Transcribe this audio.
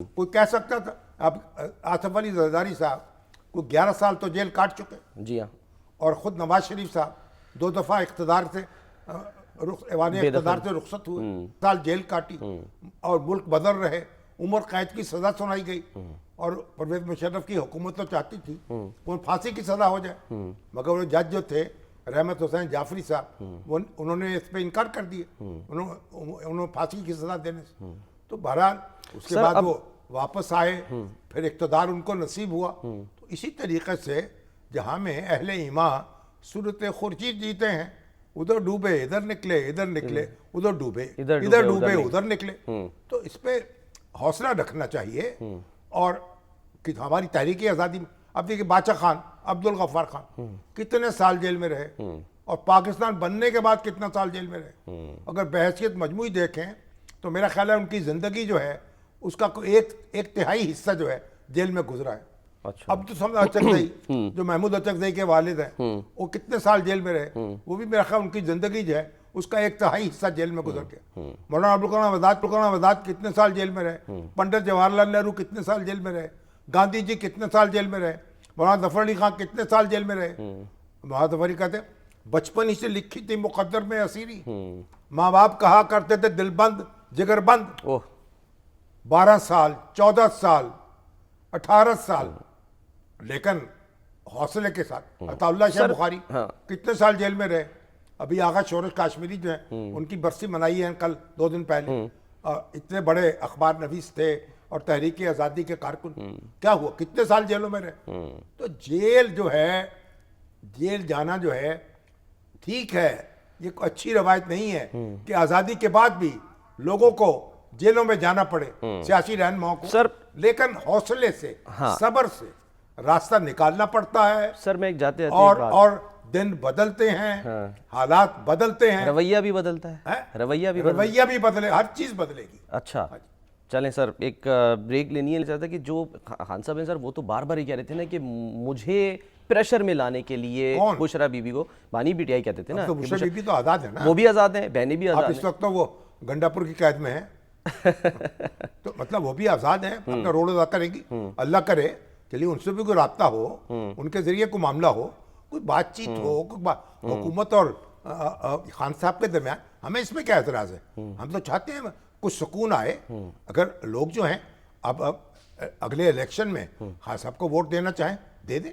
कोई कह सकता था। अब आसिफ अली जरदारी साहब को 11 साल तो जेल काट चुके, जी हाँ, और ख़ुद नवाज शरीफ साहब 2 दफ़ा इक़्तिदार से ऐवान इक़्तिदार से रुखसत हुए, साल जेल काटी और मुल्क बदल रहे, उम्र कैद की सज़ा सुनाई गई। और परवेज़ मुशर्रफ की हुकूमत तो चाहती थी वो फांसी की सज़ा हो जाए, मगर वो जज जो थे रहमत हुसैन जाफरी साहब, वो उन्होंने इस पर इनकार कर दिए, उन्होंने फांसी की सज़ा देने से। तो बहरहाल उसके बाद वो वापस आए, फिर इक़्तिदार उनको नसीब हुआ। तो इसी तरीके से जहाँ में अहले ईमान सूरत खुर्शीद जीते हैं, उधर डूबे इधर निकले, इधर निकले उधर डूबे, इधर डूबे उधर निकले। तो इस पे हौसला रखना चाहिए। और कि हमारी तहरीक आज़ादी में अब देखिए बादशाह खान, अब्दुल गफ्फार खान कितने साल जेल में रहे, और पाकिस्तान बनने के बाद कितना साल जेल में रहे। अगर बहैसियत मजमूई देखें तो मेरा ख्याल है उनकी ज़िंदगी जो है उसका एक तिहाई हिस्सा जो है जेल में गुजरा है। अच्छा। अब तो समझ अचकज़ई जो महमूद अचकज़ई के वालिद हैं वो कितने साल जेल में रहे, वो भी मेरा ख्याल उनकी ज़िंदगी जो है उसका एक तिहाई हिस्सा जेल में गुजर गया। मौलाना अबुल कलाम आज़ाद कितने साल जेल में रहे, पंडित जवाहरलाल नेहरू कितने साल जेल में रहे, गांधी जी कितने साल जेल में रहे, मौलाना जफर अली खान कितने साल जेल में रहे। मौलाना जफर अली कहते बचपन ही से लिखी थी मुकद्दर में असीरी, माँ बाप कहा करते थे दिलबंद जिगरबंद। 12 साल 14 साल 18 साल, लेकिन हौसले के साथ। अताउल्लाह शाह बुखारी कितने साल जेल में रहे। अभी आगा शोरश काश्मीरी जो है उनकी बरसी मनाई है कल 2 दिन पहले। इतने बड़े अखबार नवीस थे और तहरीक आज़ादी के कारकुन, क्या हुआ, कितने साल जेलों में रहे। तो जेल जो है, जेल जाना जो है ठीक है, ये कोई अच्छी रवायत नहीं है कि आज़ादी के बाद भी लोगों को जेलों में जाना पड़े, सियासी रहनुमाओं को। सर, लेकिन हौसले से, सब्र से रास्ता निकालना पड़ता है। सर मैं एक जाते और दिन बदलते हैं, हालात बदलते हैं, रवैया भी बदलता है, रवैया भी बदले, हर चीज बदलेगी। अच्छा चलें सर, एक ब्रेक लेनी है। चाहता कि जो खान साहब हैं सर वो तो बार बार ही कह रहे थे ना कि मुझे प्रेशर में लाने के लिए बुशरा बीबी को, बानी बीटीआई कहते थे ना, तो बुशरा बीबी तो आज़ाद है ना, वो भी आज़ाद है, बहनें भी आज़ाद हैं। इस वक्त तो वो गंडापुर की कैद में है तो मतलब वो भी आज़ाद है, अपना रोल अदा करेगी। अल्लाह करे चलिए उनसे भी कोई राब्ता हो, उनके जरिए कोई मामला हो, कोई बातचीत हो, हुकूमत और खान साहब के दरमियान। हमें इसमें क्या एतराज़ है, हम तो चाहते हैं कुछ सुकून आए। अगर लोग जो हैं अब अगले इलेक्शन में खान साहब को वोट देना चाहें दे दें।